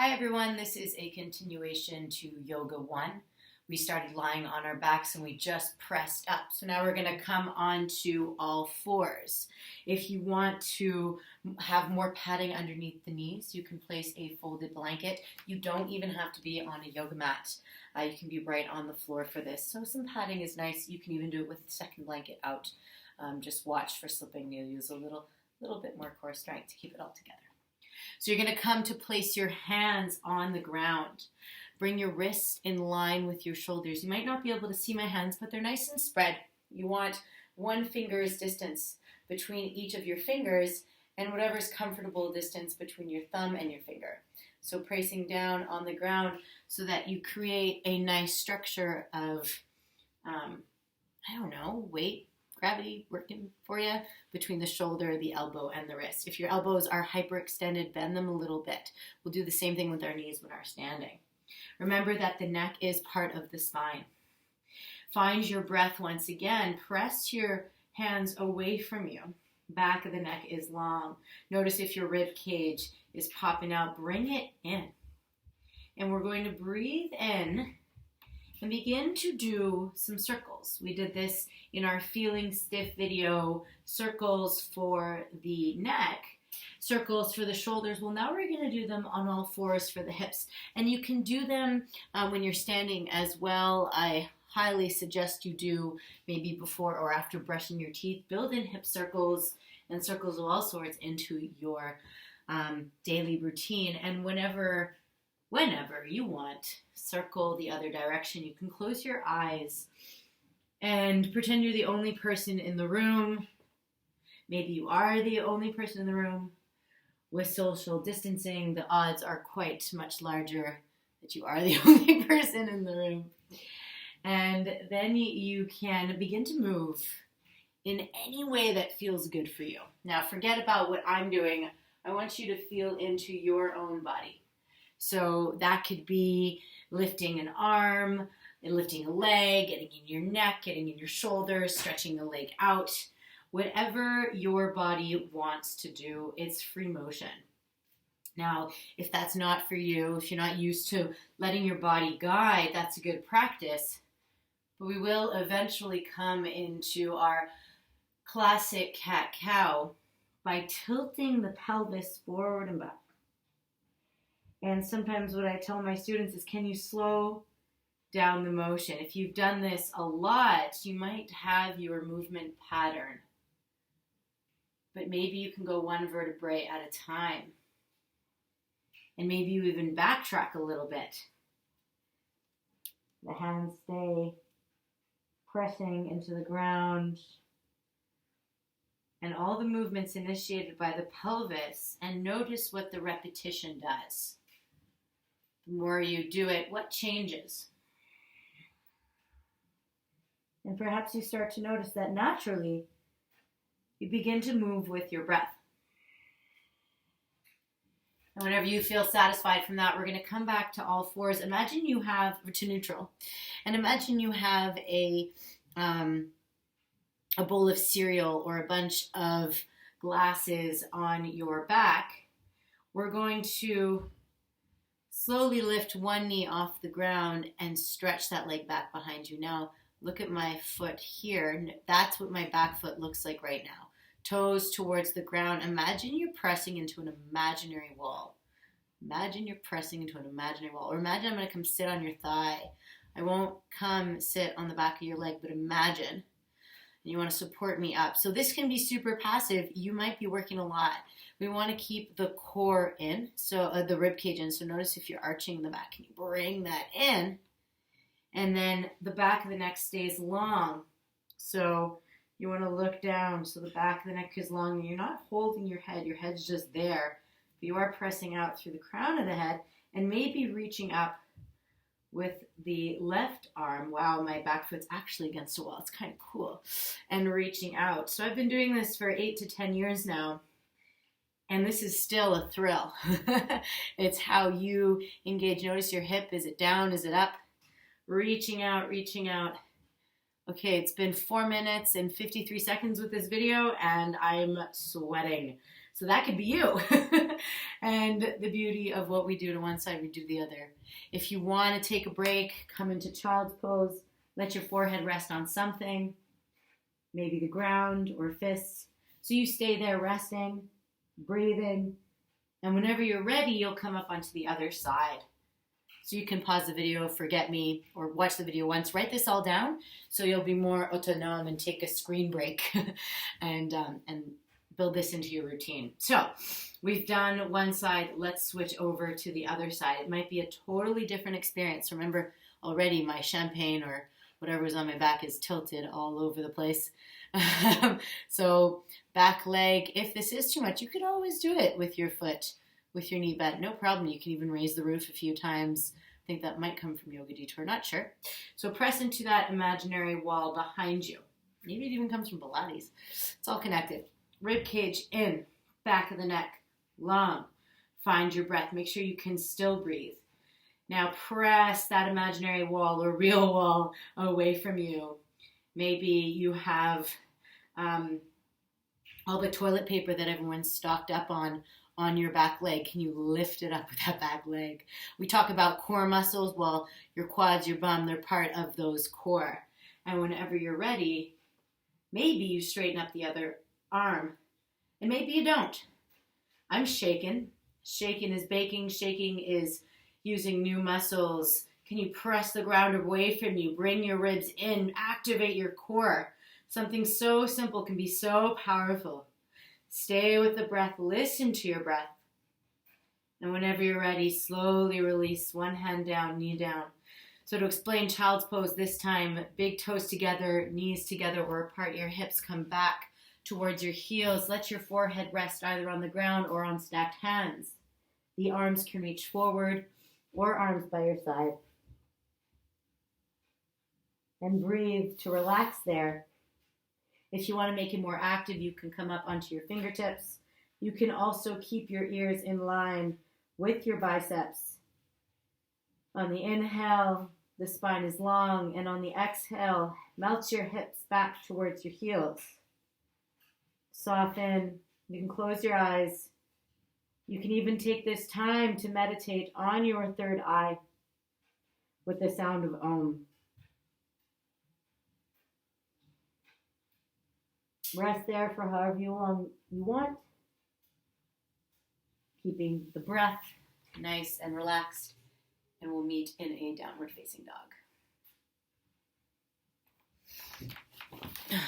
Hi everyone, this is a continuation to Yoga 1. We started lying on our backs and we just pressed up. So now we're going to come on to all fours. If you want to have more padding underneath the knees, you can place a folded blanket. You don't even have to be on a yoga mat. You can be right on the floor for this. So some padding is nice. You can even do it with the second blanket out. Just watch for slipping. You'll use a little bit more core strength to keep it all together. So you're going to come to place your hands on the ground. Bring your wrists in line with your shoulders. You might not be able to see my hands, but they're nice and spread. You want 1 finger's distance between each of your fingers and whatever's comfortable distance between your thumb and your finger. So pressing down on the ground so that you create a nice structure of, weight, gravity working for you between the shoulder, the elbow, and the wrist. If your elbows are hyperextended, bend them a little bit. We'll do the same thing with our knees when we're standing. Remember that the neck is part of the spine. Find your breath once again. Press your hands away from you. Back of the neck is long. Notice if your rib cage is popping out. Bring it in. And we're going to breathe in and begin to do some circles. We did this in our Feeling Stiff video, circles for the neck, circles for the shoulders. Well, now we're going to do them on all fours for the hips. And you can do them when you're standing as well. I highly suggest you do maybe before or after brushing your teeth. Build in hip circles and circles of all sorts into your daily routine. And whenever you want, circle the other direction. You can close your eyes and pretend you're the only person in the room. Maybe you are the only person in the room. With social distancing, the odds are quite much larger that you are the only person in the room. And then you can begin to move in any way that feels good for you. Now, forget about what I'm doing. I want you to feel into your own body. So that could be lifting an arm, lifting a leg, getting in your neck, getting in your shoulders, stretching the leg out. Whatever your body wants to do, it's free motion. Now, if that's not for you, if you're not used to letting your body guide, that's a good practice. But we will eventually come into our classic cat-cow by tilting the pelvis forward and back. And sometimes what I tell my students is, can you slow down the motion? If you've done this a lot, you might have your movement pattern. But maybe you can go 1 vertebrae at a time. And maybe you even backtrack a little bit. The hands stay pressing into the ground. And all the movements initiated by the pelvis. And notice what the repetition does. The more you do it, what changes? And perhaps you start to notice that naturally you begin to move with your breath. And whenever you feel satisfied from that, we're going to come back to all fours. Imagine you have, to neutral, and imagine you have a bowl of cereal or a bunch of glasses on your back. We're going to slowly lift one knee off the ground and stretch that leg back behind you. Now, look at my foot here. That's what my back foot looks like right now. Toes towards the ground. Imagine you're pressing into an imaginary wall. Imagine you're pressing into an imaginary wall. Or imagine I'm going to come sit on your thigh. I won't come sit on the back of your leg, but imagine. And you want to support me up. So this can be super passive. You might be working a lot. We want to keep the core in, so the rib cage in. So notice if you're arching the back, can you bring that in? And then the back of the neck stays long. So you want to look down so the back of the neck is long and you're not holding your head. Your head's just there. But you are pressing out through the crown of the head and maybe reaching up with the left arm. Wow, my back foot's actually against the wall. It's kind of cool. And reaching out. So I've been doing this for 8 to 10 years now. And this is still a thrill. It's how you engage. Notice your hip. Is it down? Is it up? Reaching out, reaching out. Okay, it's been 4 minutes and 53 seconds with this video, and I'm sweating. So that could be you. And the beauty of what we do to one side, we do the other. If you want to take a break, come into child's pose. Let your forehead rest on something, maybe the ground or fists. So you stay there resting, breathing, and whenever you're ready, you'll come up onto the other side. So you can pause the video, forget me, or watch the video once. Write this all down so you'll be more autonome and take a screen break and build this into your routine. So we've done one side. Let's switch over to the other side. It might be a totally different experience. Remember, already my champagne or whatever's on my back is tilted all over the place. So back leg, if this is too much, you could always do it with your foot, with your knee bent. No problem. You can even raise the roof a few times. I think that might come from Yoga Detour, not sure. So press into that imaginary wall behind you. Maybe it even comes from Pilates. It's all connected. Rib cage in, back of the neck, long. Find your breath. Make sure you can still breathe. Now press that imaginary wall or real wall away from you. Maybe you have all the toilet paper that everyone's stocked up on your back leg. Can you lift it up with that back leg? We talk about core muscles. Well, your quads, your bum, they're part of those core. And whenever you're ready, maybe you straighten up the other arm. And maybe you don't. I'm shaking. Shaking is baking. Shaking is using new muscles. Can you press the ground away from you? Bring your ribs in. Activate your core. Something so simple can be so powerful. Stay with the breath. Listen to your breath. And whenever you're ready, slowly release one hand down, knee down. So to explain child's pose this time, big toes together, knees together or apart. Your hips come back towards your heels. Let your forehead rest either on the ground or on stacked hands. The arms can reach forward or arms by your side. And breathe to relax there. If you want to make it more active, you can come up onto your fingertips. You can also keep your ears in line with your biceps. On the inhale, the spine is long, and on the exhale, melt your hips back towards your heels. Soften. You can close your eyes. You can even take this time to meditate on your third eye with the sound of Om. Rest there for however long you want, keeping the breath nice and relaxed, and we'll meet in a downward facing dog.